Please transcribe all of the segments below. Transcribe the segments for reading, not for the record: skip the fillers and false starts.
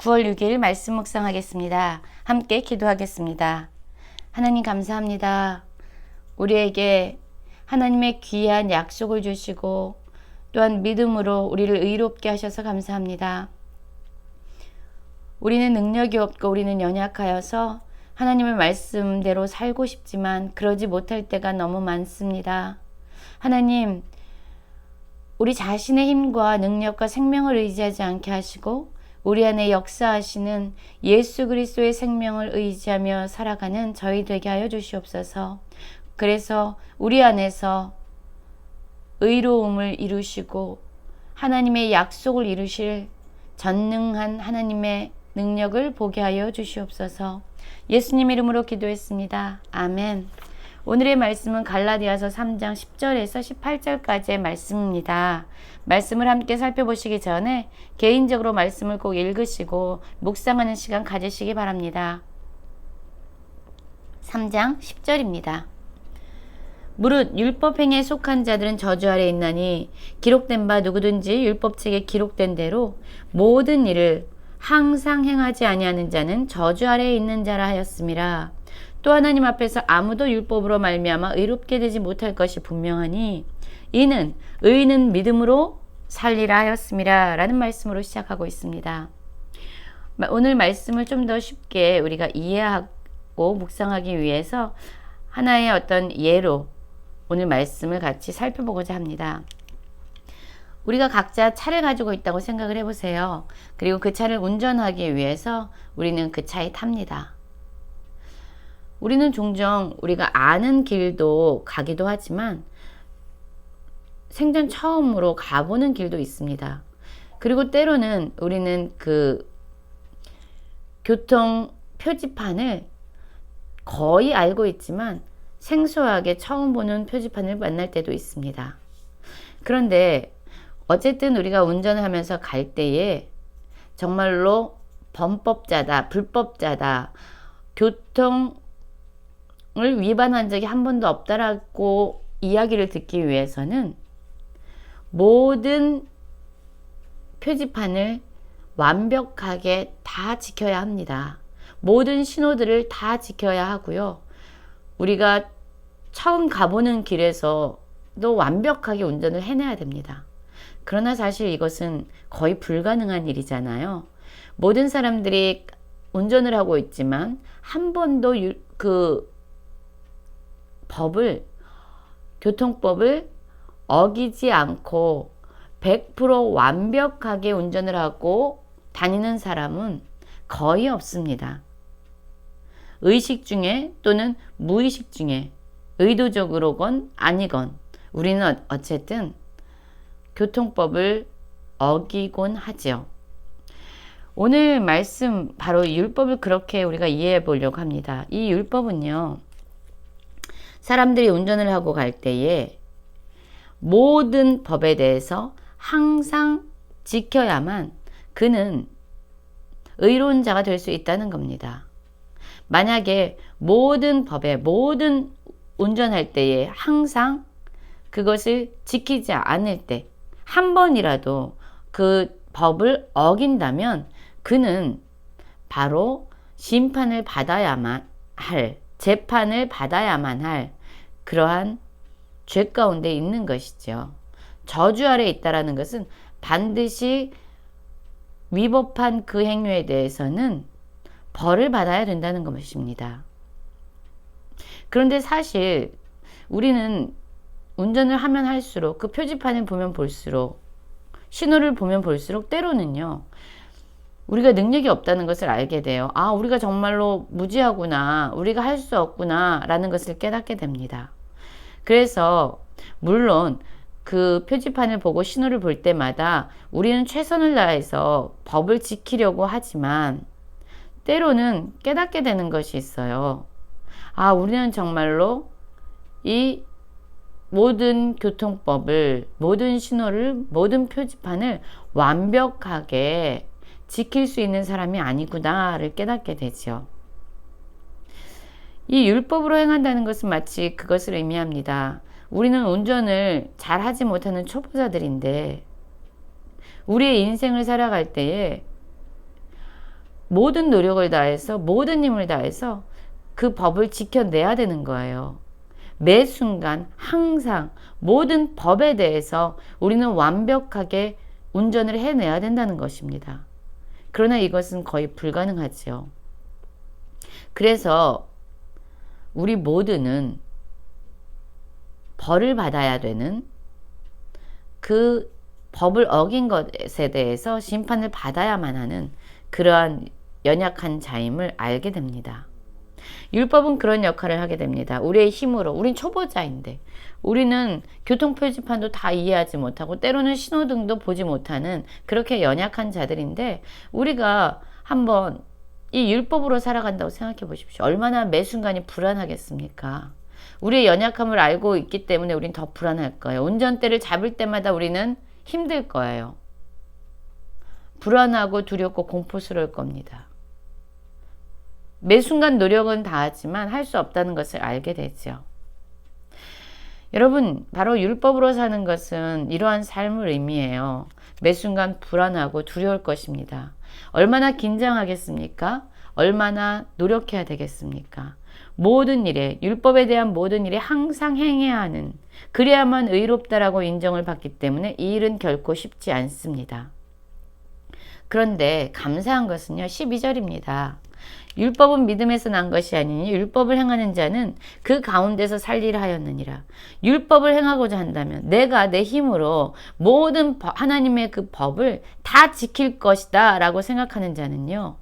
9월 6일 말씀 묵상하겠습니다. 함께 기도하겠습니다. 하나님 감사합니다. 우리에게 하나님의 귀한 약속을 주시고 또한 믿음으로 우리를 의롭게 하셔서 감사합니다. 우리는 능력이 없고 우리는 연약하여서 하나님의 말씀대로 살고 싶지만 그러지 못할 때가 너무 많습니다. 하나님, 우리 자신의 힘과 능력과 생명을 의지하지 않게 하시고 우리 안에 역사하시는 예수 그리스도의 생명을 의지하며 살아가는 저희 되게 하여 주시옵소서. 그래서 우리 안에서 의로움을 이루시고 하나님의 약속을 이루실 전능한 하나님의 능력을 보게 하여 주시옵소서. 예수님 이름으로 기도했습니다. 아멘. 오늘의 말씀은 갈라디아서 3장 10절에서 18절까지의 말씀입니다. 말씀을 함께 살펴보시기 전에 개인적으로 말씀을 꼭 읽으시고 묵상하는 시간 가지시기 바랍니다. 3장 10절입니다. 무릇 율법행위에 속한 자들은 저주 아래 있나니 기록된 바 누구든지 율법책에 기록된 대로 모든 일을 항상 행하지 아니하는 자는 저주 아래에 있는 자라 하였음이라. 또 하나님 앞에서 아무도 율법으로 말미암아 의롭게 되지 못할 것이 분명하니 이는 의인은 믿음으로 살리라 하였음이라 라는 말씀으로 시작하고 있습니다. 오늘 말씀을 좀 더 쉽게 우리가 이해하고 묵상하기 위해서 하나의 어떤 예로 오늘 말씀을 같이 살펴보고자 합니다. 우리가 각자 차를 가지고 있다고 생각을 해보세요. 그리고 그 차를 운전하기 위해서 우리는 그 차에 탑니다. 우리는 종종 우리가 아는 길도 가기도 하지만 생전 처음으로 가보는 길도 있습니다. 그리고 때로는 우리는 그 교통 표지판을 거의 알고 있지만 생소하게 처음 보는 표지판을 만날 때도 있습니다. 그런데 어쨌든 우리가 운전을 하면서 갈 때에 정말로 범법자다, 불법자다, 교통을 위반한 적이 한 번도 없다라고 이야기를 듣기 위해서는 모든 표지판을 완벽하게 다 지켜야 합니다. 모든 신호들을 다 지켜야 하고요. 우리가 처음 가보는 길에서도 완벽하게 운전을 해내야 됩니다. 그러나 사실 이것은 거의 불가능한 일이잖아요. 모든 사람들이 운전을 하고 있지만 한 번도 그 교통법을 어기지 않고 100% 완벽하게 운전을 하고 다니는 사람은 거의 없습니다. 의식 중에 또는 무의식 중에 의도적으로건 아니건 우리는 어쨌든 교통법을 어기곤 하죠. 오늘 말씀 바로 율법을 그렇게 우리가 이해해 보려고 합니다. 이 율법은요, 사람들이 운전을 하고 갈 때에 모든 법에 대해서 항상 지켜야만 그는 의로운 자가 될 수 있다는 겁니다. 만약에 모든 법에 모든 운전할 때에 항상 그것을 지키지 않을 때 한 번이라도 그 법을 어긴다면 그는 바로 심판을 받아야만 할, 재판을 받아야만 할 그러한 죄 가운데 있는 것이죠. 저주 아래에 있다라는 것은 반드시 위법한 그 행위에 대해서는 벌을 받아야 된다는 것입니다. 그런데 사실 우리는 운전을 하면 할수록 그 표지판을 보면 볼수록 신호를 보면 볼수록 때로는요, 우리가 능력이 없다는 것을 알게 돼요. 아, 우리가 정말로 무지하구나, 우리가 할 수 없구나 라는 것을 깨닫게 됩니다. 그래서 물론 그 표지판을 보고 신호를 볼 때마다 우리는 최선을 다해서 법을 지키려고 하지만 때로는 깨닫게 되는 것이 있어요. 아, 우리는 정말로 이 모든 교통법을, 모든 신호를, 모든 표지판을 완벽하게 지킬 수 있는 사람이 아니구나를 깨닫게 되죠. 이 율법으로 행한다는 것은 마치 그것을 의미합니다. 우리는 운전을 잘 하지 못하는 초보자들인데 우리의 인생을 살아갈 때에 모든 노력을 다해서 모든 힘을 다해서 그 법을 지켜내야 되는 거예요. 매 순간 항상 모든 법에 대해서 우리는 완벽하게 운전을 해내야 된다는 것입니다. 그러나 이것은 거의 불가능하지요. 그래서 우리 모두는 벌을 받아야 되는 그 법을 어긴 것에 대해서 심판을 받아야만 하는 그러한 연약한 자임을 알게 됩니다. 율법은 그런 역할을 하게 됩니다. 우리의 힘으로, 우린 초보자인데 우리는 교통표지판도 다 이해하지 못하고 때로는 신호등도 보지 못하는 그렇게 연약한 자들인데 우리가 한번 이 율법으로 살아간다고 생각해 보십시오. 얼마나 매 순간이 불안하겠습니까? 우리의 연약함을 알고 있기 때문에 우린 더 불안할 거예요. 운전대를 잡을 때마다 우리는 힘들 거예요. 불안하고 두렵고 공포스러울 겁니다. 매 순간 노력은 다하지만 할 수 없다는 것을 알게 되죠. 여러분, 바로 율법으로 사는 것은 이러한 삶을 의미해요. 매 순간 불안하고 두려울 것입니다. 얼마나 긴장하겠습니까? 얼마나 노력해야 되겠습니까? 모든 일에, 율법에 대한 모든 일에 항상 행해야 하는, 그래야만 의롭다라고 인정을 받기 때문에 이 일은 결코 쉽지 않습니다. 그런데 감사한 것은요, 12절입니다. 율법은 믿음에서 난 것이 아니니 율법을 행하는 자는 그 가운데서 살리라 하였느니라. 율법을 행하고자 한다면 내가 내 힘으로 모든 하나님의 그 법을 다 지킬 것이다 라고 생각하는 자는요,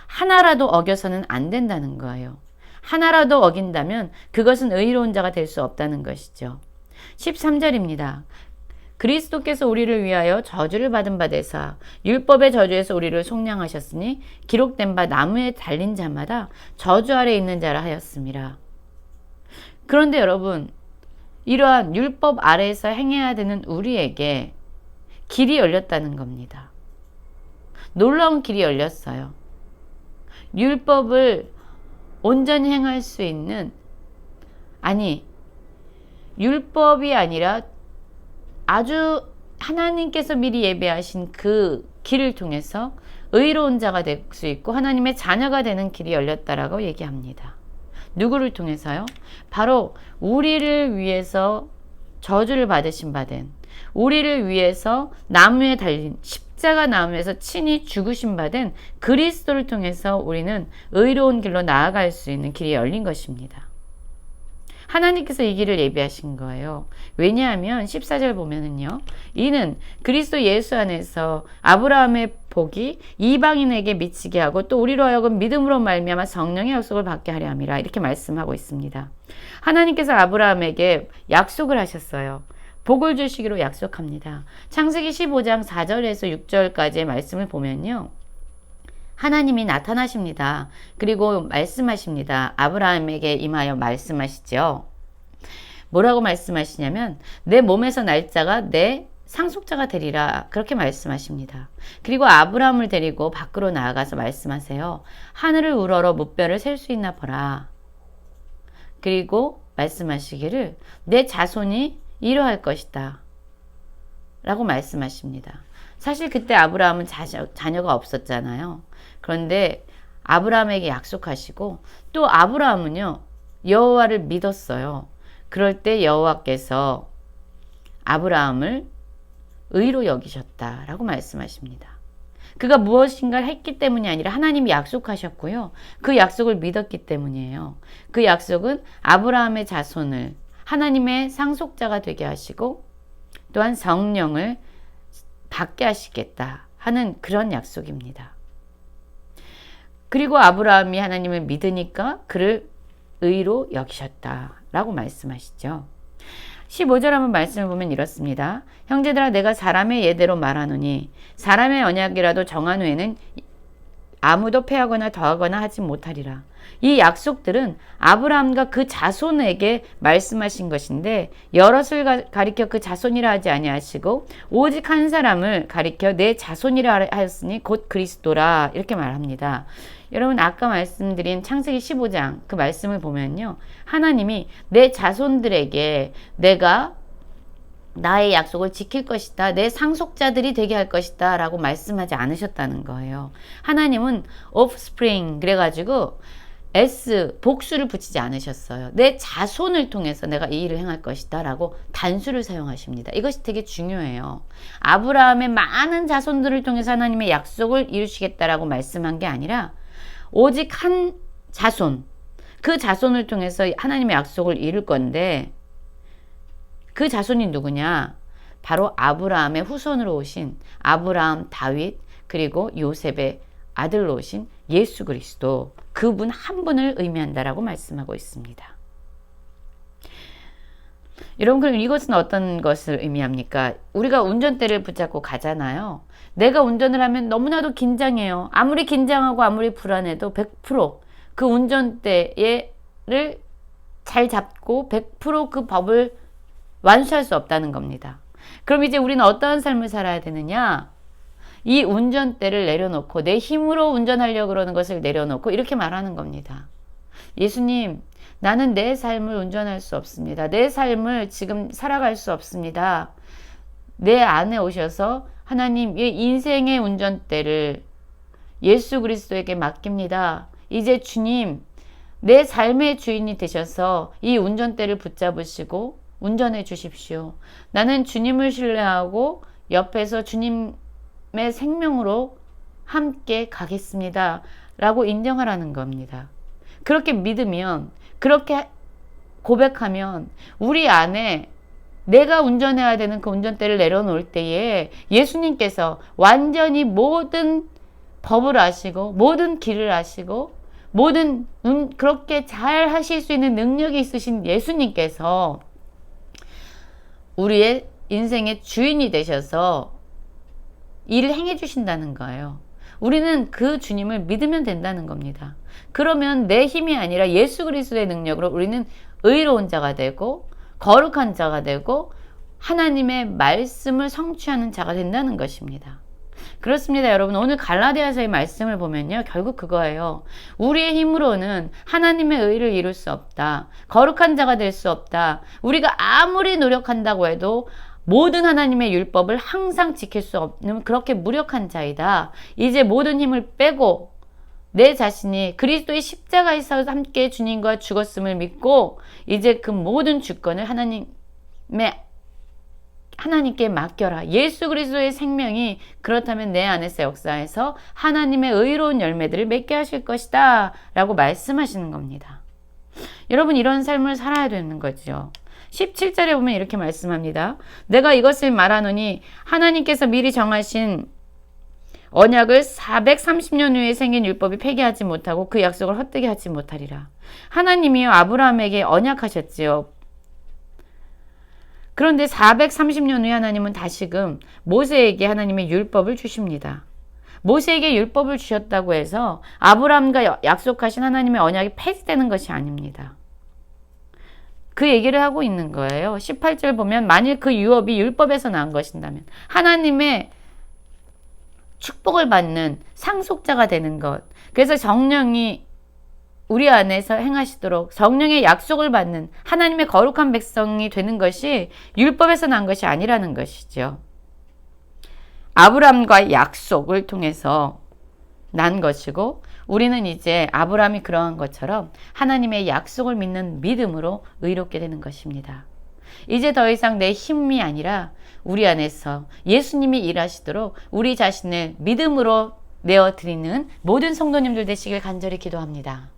하나라도 어겨서는 안 된다는 거예요. 하나라도 어긴다면 그것은 의로운 자가 될 수 없다는 것이죠. 13절입니다. 그리스도께서 우리를 위하여 저주를 받은 바 되사 율법의 저주에서 우리를 속량하셨으니 기록된 바 나무에 달린 자마다 저주 아래 있는 자라 하였음이라. 그런데 여러분, 이러한 율법 아래에서 행해야 되는 우리에게 길이 열렸다는 겁니다. 놀라운 길이 열렸어요. 율법을 온전히 행할 수 있는, 아니, 율법이 아니라 아주 하나님께서 미리 예배하신 그 길을 통해서 의로운 자가 될 수 있고 하나님의 자녀가 되는 길이 열렸다라고 얘기합니다. 누구를 통해서요? 바로 우리를 위해서 저주를 받으신 바 된, 우리를 위해서 나무에 달린 십자가 나무에서 친히 죽으신 바 된 그리스도를 통해서 우리는 의로운 길로 나아갈 수 있는 길이 열린 것입니다. 하나님께서 이 길을 예비하신 거예요. 왜냐하면 14절 보면은요, 이는 그리스도 예수 안에서 아브라함의 복이 이방인에게 미치게 하고 또 우리로 하여금 믿음으로 말미암아 성령의 약속을 받게 하려 함이라, 이렇게 말씀하고 있습니다. 하나님께서 아브라함에게 약속을 하셨어요. 복을 주시기로 약속합니다. 창세기 15장 4절에서 6절까지의 말씀을 보면요, 하나님이 나타나십니다. 그리고 말씀하십니다. 아브라함에게 임하여 말씀하시죠. 뭐라고 말씀하시냐면 내 몸에서 날 자가 내 상속자가 되리라, 그렇게 말씀하십니다. 그리고 아브라함을 데리고 밖으로 나아가서 말씀하세요. 하늘을 우러러 무뼈를 셀 수 있나 보라. 그리고 말씀하시기를 내 자손이 이러할 것이다 라고 말씀하십니다. 사실 그때 아브라함은 자녀가 없었잖아요. 그런데 아브라함에게 약속하시고 또 아브라함은요, 여호와를 믿었어요. 그럴 때 여호와께서 아브라함을 의로 여기셨다라고 말씀하십니다. 그가 무엇인가를 했기 때문이 아니라 하나님이 약속하셨고요, 그 약속을 믿었기 때문이에요. 그 약속은 아브라함의 자손을 하나님의 상속자가 되게 하시고 또한 성령을 받게 하시겠다 하는 그런 약속입니다. 그리고 아브라함이 하나님을 믿으니까 그를 의로 여기셨다라고 말씀하시죠. 15절 한번 말씀을 보면 이렇습니다. 형제들아, 내가 사람의 예대로 말하노니 사람의 언약이라도 정한 후에는 아무도 패하거나 더하거나 하지 못하리라. 이 약속들은 아브라함과 그 자손에게 말씀하신 것인데 여럿을 가리켜 그 자손이라 하지 아니하시고 오직 한 사람을 가리켜 내 자손이라 하였으니 곧 그리스도라, 이렇게 말합니다. 여러분, 아까 말씀드린 창세기 15장 그 말씀을 보면요, 하나님이 내 자손들에게 내가 나의 약속을 지킬 것이다. 내 상속자들이 되게 할 것이다. 라고 말씀하지 않으셨다는 거예요. 하나님은 offspring 그래가지고 복수를 붙이지 않으셨어요. 내 자손을 통해서 내가 이 일을 행할 것이다 라고 단수를 사용하십니다. 이것이 되게 중요해요. 아브라함의 많은 자손들을 통해서 하나님의 약속을 이루시겠다라고 말씀한 게 아니라 오직 한 자손, 그 자손을 통해서 하나님의 약속을 이룰 건데 그 자손이 누구냐? 바로 아브라함의 후손으로 오신 아브라함, 다윗, 그리고 요셉의 아들로 오신 예수 그리스도, 그분 한 분을 의미한다라고 말씀하고 있습니다. 여러분, 그럼 이것은 어떤 것을 의미합니까? 우리가 운전대를 붙잡고 가잖아요. 내가 운전을 하면 너무나도 긴장해요. 아무리 긴장하고 아무리 불안해도 100%그 운전대를 잘 잡고 100%그 법을 완수할 수 없다는 겁니다. 그럼 이제 우리는 어떠한 삶을 살아야 되느냐? 이 운전대를 내려놓고 내 힘으로 운전하려고 그러는 것을 내려놓고 이렇게 말하는 겁니다. 예수님, 나는 내 삶을 운전할 수 없습니다. 내 삶을 지금 살아갈 수 없습니다. 내 안에 오셔서 하나님, 이 인생의 운전대를 예수 그리스도에게 맡깁니다. 이제 주님, 내 삶의 주인이 되셔서 이 운전대를 붙잡으시고 운전해 주십시오. 나는 주님을 신뢰하고 옆에서 주님의 생명으로 함께 가겠습니다. 라고 인정하라는 겁니다. 그렇게 믿으면, 그렇게 고백하면 우리 안에 내가 운전해야 되는 그 운전대를 내려놓을 때에 예수님께서 완전히 모든 법을 아시고 모든 길을 아시고 모든 그렇게 잘 하실 수 있는 능력이 있으신 예수님께서 우리의 인생의 주인이 되셔서 일을 행해 주신다는 거예요. 우리는 그 주님을 믿으면 된다는 겁니다. 그러면 내 힘이 아니라 예수 그리스도의 능력으로 우리는 의로운 자가 되고 거룩한 자가 되고 하나님의 말씀을 성취하는 자가 된다는 것입니다. 그렇습니다, 여러분. 오늘 갈라디아서의 말씀을 보면요, 결국 그거예요. 우리의 힘으로는 하나님의 의를 이룰 수 없다. 거룩한 자가 될 수 없다. 우리가 아무리 노력한다고 해도 모든 하나님의 율법을 항상 지킬 수 없는 그렇게 무력한 자이다. 이제 모든 힘을 빼고 내 자신이 그리스도의 십자가에서 함께 주님과 죽었음을 믿고 이제 그 모든 주권을 하나님께 맡겨라. 예수 그리스도의 생명이 그렇다면 내 안에서 역사해서 하나님의 의로운 열매들을 맺게 하실 것이다 라고 말씀하시는 겁니다. 여러분, 이런 삶을 살아야 되는 거죠. 17절에 보면 이렇게 말씀합니다. 내가 이것을 말하노니 하나님께서 미리 정하신 언약을 430년 후에 생긴 율법이 폐기하지 못하고 그 약속을 헛되게 하지 못하리라. 하나님이요 아브라함에게 언약하셨지요. 그런데 430년 후에 하나님은 다시금 모세에게 하나님의 율법을 주십니다. 모세에게 율법을 주셨다고 해서 아브라함과 약속하신 하나님의 언약이 폐지되는 것이 아닙니다. 그 얘기를 하고 있는 거예요. 18절 보면 만일 그 유업이 율법에서 난 것인다면 하나님의 축복을 받는 상속자가 되는 것. 그래서 성령이 우리 안에서 행하시도록 성령의 약속을 받는 하나님의 거룩한 백성이 되는 것이 율법에서 난 것이 아니라는 것이죠. 아브라함과의 약속을 통해서 난 것이고 우리는 이제 아브라함이 그러한 것처럼 하나님의 약속을 믿는 믿음으로 의롭게 되는 것입니다. 이제 더 이상 내 힘이 아니라 우리 안에서 예수님이 일하시도록 우리 자신을 믿음으로 내어드리는 모든 성도님들 되시길 간절히 기도합니다.